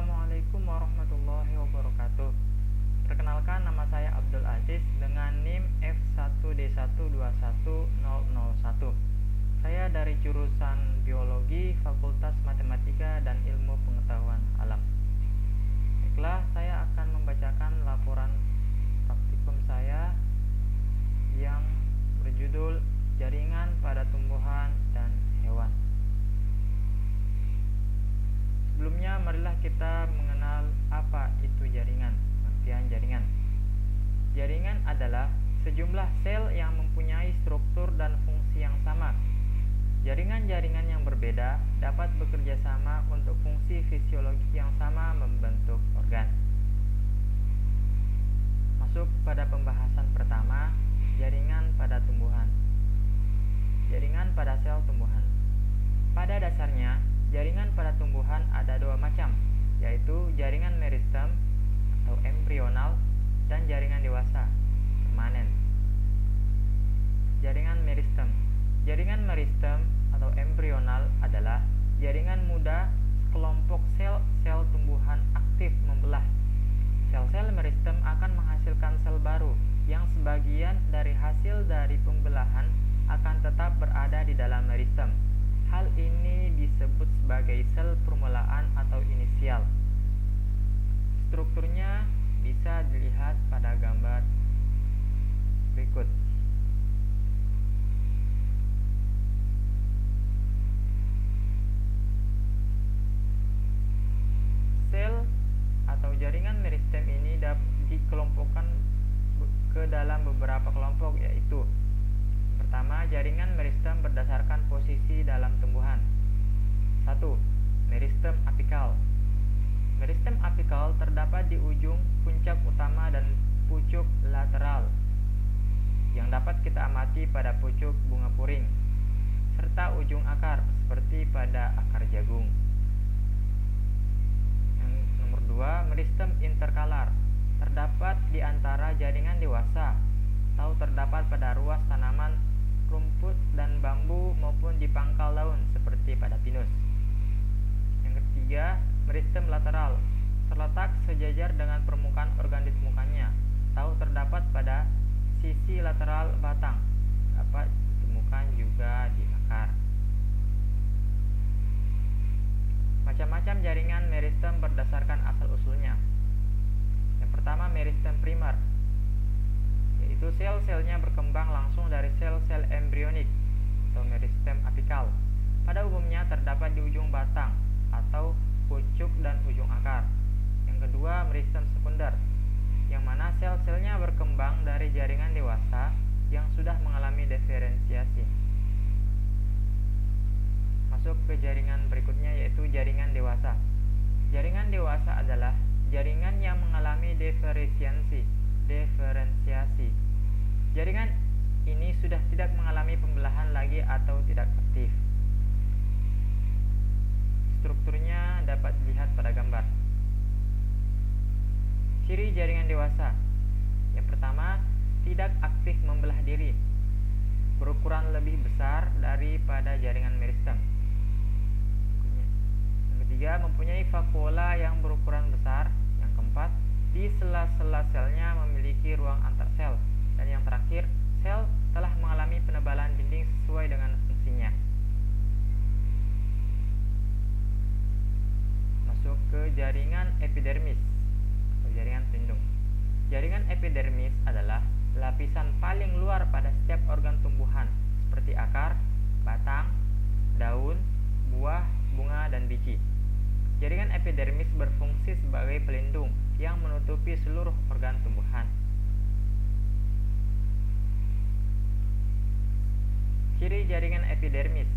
Assalamualaikum warahmatullahi wabarakatuh. Perkenalkan, nama saya Abdul Aziz dengan NIM F1D121001. Saya dari jurusan Biologi, Fakultas Matematika dan Ilmu Pengetahuan Alam. Baiklah, saya akan membacakan laporan praktikum saya yang berjudul Jaringan pada Tumbuhan dan Hewan. Sebelumnya, marilah kita mengenal apa itu jaringan. Pengertian jaringan. Jaringan adalah sejumlah sel yang mempunyai struktur dan fungsi yang sama. Jaringan-jaringan yang berbeda dapat bekerja sama untuk fungsi fisiologis yang sama membentuk organ. Masuk pada pembahasan pertama, jaringan pada tumbuhan. Jaringan pada sel tumbuhan. Pada dasarnya, jaringan pada tumbuhan ada dua macam, yaitu jaringan meristem atau embrional dan jaringan dewasa permanen. Jaringan meristem. Jaringan meristem atau embrional adalah jaringan muda sekelompok sel-sel tumbuhan aktif membelah. Sel-sel meristem akan menghasilkan sel baru yang sebagian dari hasil dari pembelahan akan tetap berada di dalam meristem. Hal ini disebut sebagai sel permulaan atau inisial. Strukturnya bisa dilihat pada gambar berikut. Sel atau jaringan meristem ini dapat dikelompokkan ke dalam beberapa kelompok, yaitu: pertama, jaringan meristem berdasarkan posisi dalam tumbuhan. 1. Meristem apikal. Meristem apikal terdapat di ujung puncak utama dan pucuk lateral yang dapat kita amati pada pucuk bunga puring serta ujung akar seperti pada akar jagung. Yang nomor 2, meristem interkalar terdapat di antara jaringan dewasa atau terdapat pada ruas tanaman, rumput dan bambu maupun di pangkal daun seperti pada pinus. Yang ketiga, meristem lateral terletak sejajar dengan permukaan organ ditemukannya atau terdapat pada sisi lateral batang, dapat ditemukan juga di akar. Macam-macam jaringan meristem berdasarkan asal-usulnya. Yang pertama, meristem primer, yaitu sel-selnya berkembang langsung dari sel-sel embrionik atau meristem apikal. Pada umumnya terdapat di ujung batang atau pucuk dan ujung akar. Yang kedua, meristem sekunder, yang mana sel-selnya berkembang dari jaringan dewasa yang sudah mengalami diferensiasi. Masuk ke jaringan berikutnya, yaitu jaringan dewasa. Jaringan dewasa adalah jaringan yang mengalami diferensiasi. Jaringan ini sudah tidak mengalami pembelahan lagi atau tidak aktif. Strukturnya dapat dilihat pada gambar. Ciri jaringan dewasa. Yang pertama, tidak aktif membelah diri, berukuran lebih besar daripada jaringan meristem. Yang ketiga, mempunyai vakuola yang berukuran besar. Yang keempat, di sela-sela selnya memiliki ruang antar sel. Dan yang terakhir, sel telah mengalami penebalan dinding sesuai dengan fungsinya. Masuk ke jaringan epidermis atau jaringan pelindung. Jaringan epidermis adalah lapisan paling luar pada setiap organ tumbuhan seperti akar, batang, daun, buah, bunga, dan biji. Jaringan epidermis berfungsi sebagai pelindung yang menutupi seluruh organ tumbuhan. Ciri jaringan epidermis.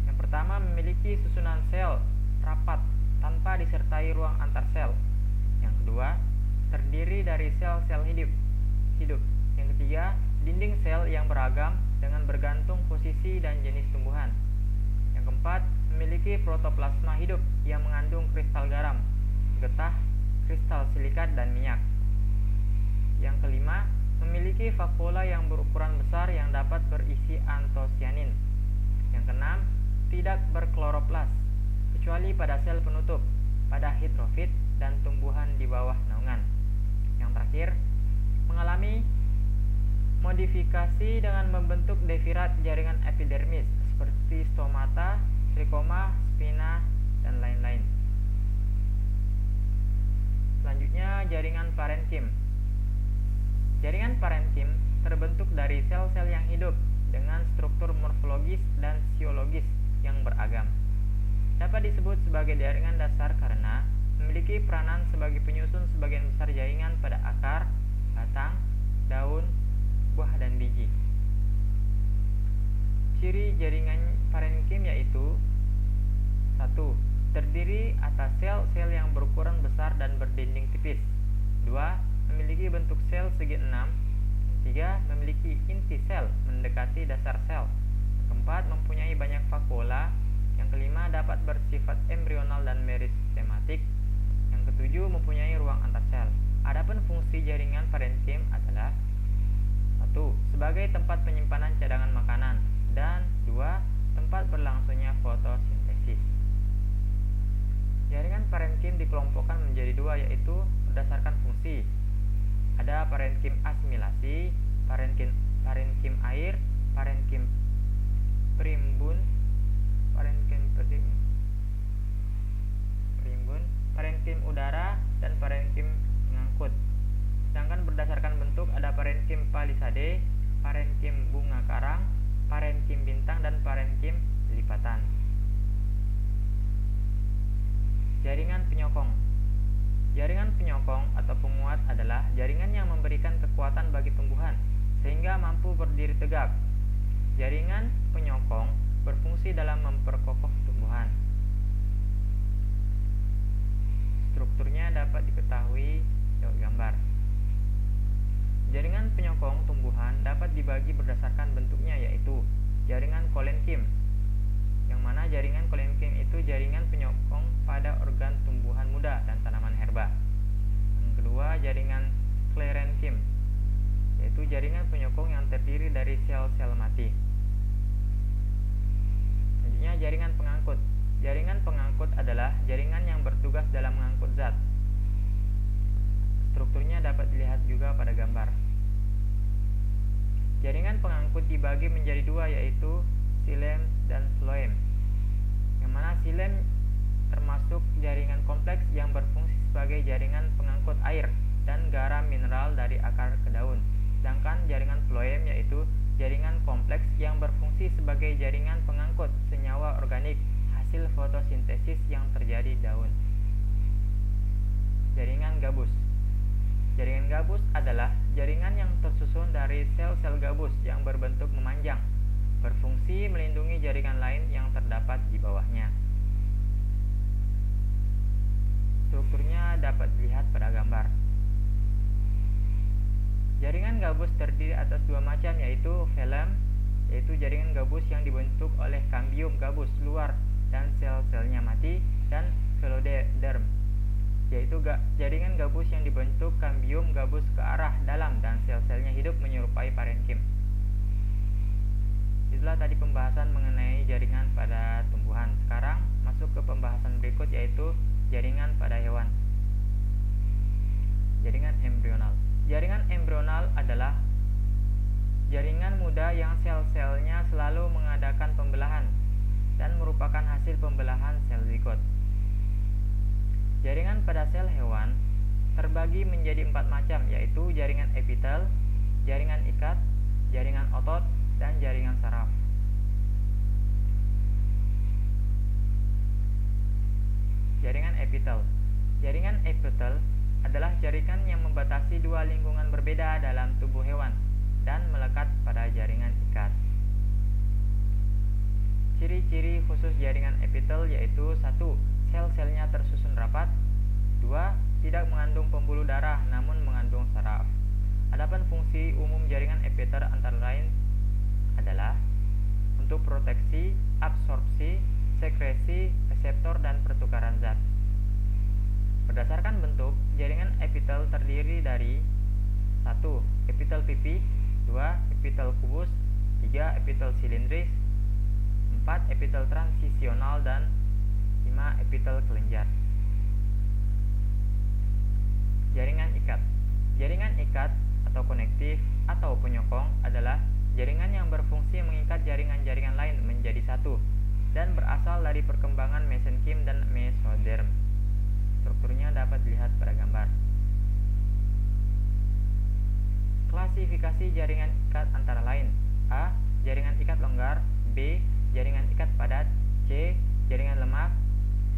Yang pertama, memiliki susunan sel rapat tanpa disertai ruang antar sel. Yang kedua, terdiri dari sel-sel hidup. Yang ketiga, dinding sel yang beragam dengan bergantung posisi dan jenis tumbuhan. Yang keempat, memiliki protoplasma hidup yang mengandung kristal garam, getah, kristal silikat, dan minyak. Yang kelima, memiliki vakuola yang berukuran besar yang dapat berisi antosianin. Yang keenam, tidak berkloroplas kecuali pada sel penutup. pada hidrofit dan tumbuhan di bawah naungan. Yang terakhir, mengalami modifikasi dengan membentuk devirat jaringan epidermis seperti stomata, trikoma, spina, dan lain-lain. Selanjutnya, jaringan parenkim. Jaringan parenkim terbentuk dari sel-sel yang hidup dengan struktur morfologis dan fisiologis yang beragam. Dapat disebut sebagai jaringan dasar karena memiliki peranan sebagai penyusun sebagian besar jaringan pada akar, batang, daun, buah, dan biji. Ciri jaringan parenkim yaitu: 1. Terdiri atas sel-sel yang berukuran besar dan berdinding tipis. 2. Memiliki bentuk sel segi enam. 3. Memiliki inti sel mendekati dasar sel. 4. Mempunyai banyak vakuola. Yang kelima, dapat bersifat embrional dan meristematik. Yang ketujuh, mempunyai ruang antar sel. Adapun fungsi jaringan parenkim adalah: 1. Sebagai tempat penyimpanan cadangan makanan, dan 2. Tempat berlangsungnya fotosintesis. Jaringan parenkim dikelompokkan menjadi dua, yaitu berdasarkan fungsi. Ada parenkim asimilasi, parenkim air, parenkim perimbun, parenkim udara, dan parenkim pengangkut. Sedangkan berdasarkan bentuk ada parenkim palisade, parenkim bunga karang, parenkim bintang, dan parenkim lipatan. Jaringan penyokong. Jaringan penyokong atau penguat adalah jaringan yang memberikan kekuatan bagi tumbuhan sehingga mampu berdiri tegak. Jaringan penyokong berfungsi dalam memperkokoh tumbuhan. Strukturnya dapat diketahui lewat gambar. Jaringan penyokong tumbuhan dapat dibagi berdasarkan bentuknya, yaitu jaringan kolenkim, yang mana jaringan kolenkim itu jaringan penyokong pada organ tumbuhan muda dan tanaman herba. Yang kedua, jaringan sklerenkim, yaitu jaringan penyokong yang terdiri dari sel-sel mati. Selanjutnya, jaringan pengangkut. Jaringan pengangkut adalah jaringan yang bertugas dalam mengangkut zat. Strukturnya dapat dilihat juga pada gambar. Jaringan pengangkut dibagi menjadi dua, yaitu xilem dan phloem. Yang mana xilem termasuk jaringan kompleks yang berfungsi sebagai jaringan pengangkut air dan garam mineral dari akar ke daun. Sedangkan jaringan phloem yaitu jaringan kompleks yang berfungsi sebagai jaringan pengangkut senyawa organik hasil fotosintesis yang terjadi di daun. Jaringan gabus. Jaringan gabus adalah jaringan yang tersusun dari sel-sel gabus yang berbentuk memanjang, berfungsi melindungi jaringan lain yang terdapat di bawahnya. Strukturnya dapat dilihat pada gambar. Jaringan gabus terdiri atas dua macam, yaitu phloem, yaitu jaringan gabus yang dibentuk oleh kambium gabus luar dan sel-selnya mati, dan phloderm, yaitu jaringan gabus yang dibentuk kambium gabus ke arah dalam dan sel-selnya hidup menyerupai parenkim. Itulah tadi pembahasan mengenai jaringan pada tumbuhan. Sekarang masuk ke pembahasan berikut, yaitu jaringan pada hewan. Jaringan embrional. Jaringan embrional adalah jaringan muda yang sel-selnya selalu mengadakan pembelahan dan merupakan hasil pembelahan sel zigot. Jaringan pada sel hewan terbagi menjadi 4 macam, yaitu jaringan epitel, jaringan ikat, jaringan otot, dan jaringan saraf. Jaringan epitel. Jaringan epitel adalah jaringan yang membatasi dua lingkungan berbeda dalam tubuh hewan dan melekat pada jaringan ikat. Ciri-ciri khusus jaringan epitel yaitu: 1. Sel-selnya tersusun rapat. 2. Tidak mengandung pembuluh darah namun mengandung saraf. Adapun fungsi umum jaringan epitel antara lain adalah untuk proteksi, absorpsi, sekresi, reseptor, dan pertukaran zat. Berdasarkan bentuk, jaringan epitel terdiri dari 1. Epitel pipi, 2. Epitel kubus, 3. Epitel silindris, 4. Epitel transisional, dan 5. Epitel kelenjar. aktif atau penyokong adalah jaringan yang berfungsi mengikat jaringan-jaringan lain menjadi satu dan berasal dari perkembangan mesenkim dan mesoderm. Strukturnya dapat dilihat pada gambar. Klasifikasi jaringan ikat antara lain: A. Jaringan ikat longgar, B. Jaringan ikat padat, C. Jaringan lemak,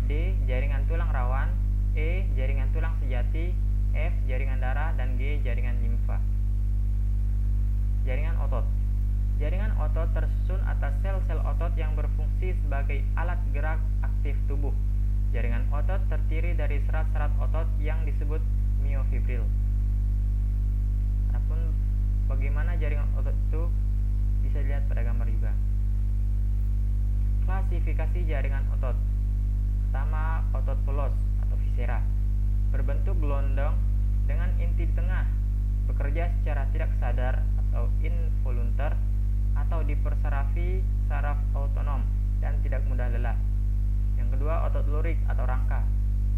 D. Jaringan tulang rawan, E. Jaringan tulang sejati, F. Jaringan darah, dan G. Jaringan limfa. Jaringan otot. Jaringan otot tersusun atas sel-sel otot yang berfungsi sebagai alat gerak aktif tubuh. Jaringan otot terdiri dari serat-serat otot yang disebut miofibril. Adapun bagaimana jaringan otot itu bisa dilihat pada gambar juga. Klasifikasi jaringan otot. Pertama, otot polos atau viscera, berbentuk gelondong dengan inti di tengah, bekerja secara tidak sadar atau involuntar atau dipersarafi saraf autonom dan tidak mudah lelah. Yang kedua, otot lurik atau rangka,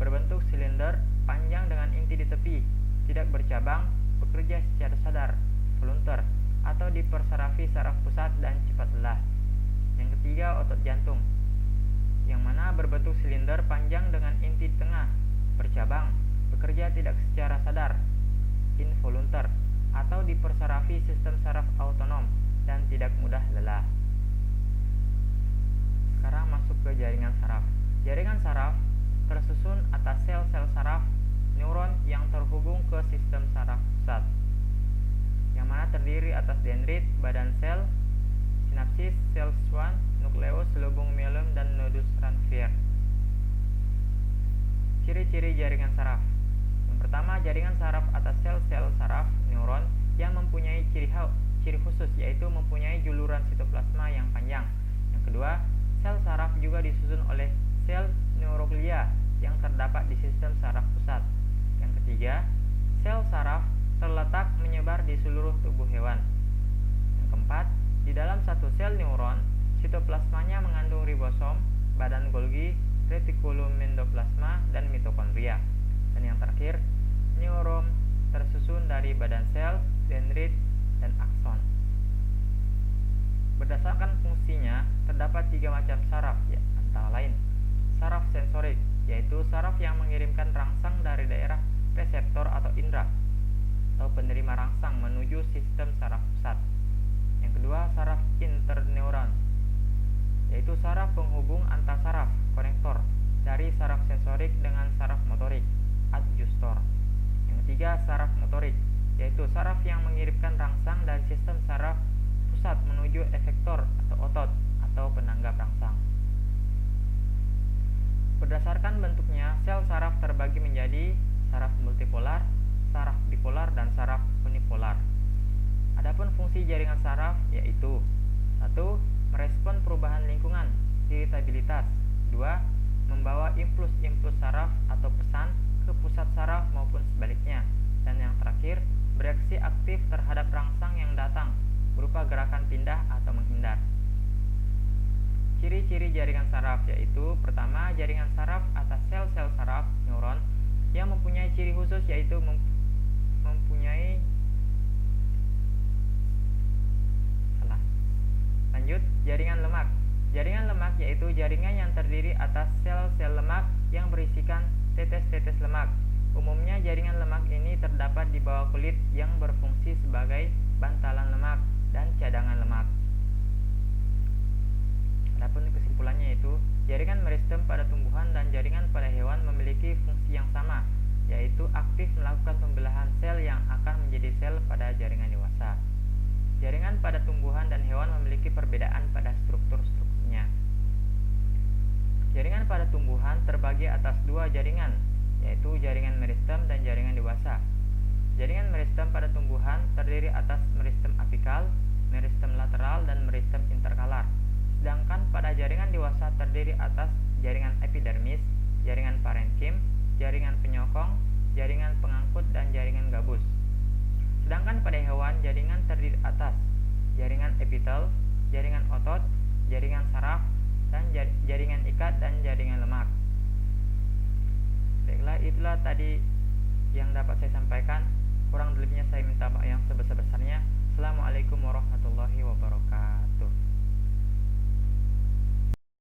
berbentuk silinder panjang dengan inti di tepi, tidak bercabang, bekerja secara sadar, voluntar atau dipersarafi saraf pusat dan cepat lelah. Yang ketiga, otot jantung, yang mana berbentuk silinder panjang dengan inti di tengah, bercabang, bekerja tidak secara sadar, involuntar atau dipersarafi sistem saraf autonom dan tidak mudah lelah. Sekarang masuk ke jaringan saraf. Jaringan saraf tersusun atas sel-sel saraf neuron yang terhubung ke sistem saraf pusat, yang mana terdiri atas dendrit, badan sel, sinapsis, sel Schwann, nukleus, selubung mielum, dan nodus Ranvier. Ciri-ciri jaringan saraf. Yang pertama, jaringan saraf atas sel-sel saraf neuron yang mempunyai ciri khusus, yaitu mempunyai juluran sitoplasma yang panjang. Yang kedua, sel saraf juga disusun oleh sel neuroglia yang terdapat di sistem saraf pusat. Yang ketiga, sel saraf terletak menyebar di seluruh tubuh hewan. Yang keempat, di dalam satu sel neuron, sitoplasmanya mengandung ribosom, badan Golgi, retikulum endoplasma, dan mitokondria. Dan yang terakhir, neuron tersusun dari badan sel, dendrit, dan akson. Berdasarkan fungsinya, terdapat 3 macam saraf, antara lain saraf sensorik, yaitu saraf yang mengirimkan rangsang dari daerah reseptor atau indera atau penerima rangsang menuju sistem saraf pusat. Yang kedua, saraf interneuron, yaitu saraf penghubung antar saraf, konektor dari saraf sensorik dengan saraf motorik, adjustor. Yang ketiga, saraf motorik, yaitu saraf yang mengirimkan rangsang dari sistem saraf pusat menuju efektor atau otot atau penanggap rangsang. Berdasarkan bentuknya, sel saraf terbagi menjadi saraf multipolar, saraf bipolar, dan saraf unipolar. Adapun fungsi jaringan saraf yaitu 1. Merespon perubahan lingkungan, iritabilitas. 2. Membawa impuls-impuls saraf atau pesan ke pusat saraf maupun sebaliknya. Dan yang terakhir, bereaksi aktif terhadap rangsang yang datang berupa gerakan pindah atau menghindar. Ciri-ciri jaringan saraf yaitu: pertama, jaringan saraf atas sel-sel saraf neuron yang mempunyai ciri khusus, yaitu Lanjut, jaringan lemak. Jaringan lemak yaitu jaringan yang terdiri atas sel-sel lemak yang berisikan tetes-tetes lemak. Umumnya jaringan lemak ini terdapat di bawah kulit yang berfungsi sebagai bantalan lemak dan cadangan lemak. Adapun kesimpulannya yaitu jaringan meristem pada tumbuhan dan jaringan pada hewan memiliki fungsi yang sama, yaitu aktif melakukan pembelahan sel yang akan menjadi sel pada jaringan dewasa. Jaringan pada tumbuhan dan hewan memiliki perbedaan pada struktur-strukturnya. Jaringan pada tumbuhan terbagi atas 2 jaringan, yaitu jaringan meristem dan jaringan dewasa. Jaringan meristem pada tumbuhan terdiri atas meristem apikal, meristem lateral, dan meristem interkalar. Sedangkan pada jaringan dewasa terdiri atas jaringan epidermis, jaringan parenkim, jaringan penyokong, jaringan pengangkut, dan jaringan gabus. Sedangkan pada hewan, jaringan terdiri atas jaringan epitel, jaringan otot, jaringan saraf, dan jaringan ikat, dan jaringan lemak. Baiklah, itulah tadi yang dapat saya sampaikan. Kurang lebihnya saya minta maaf.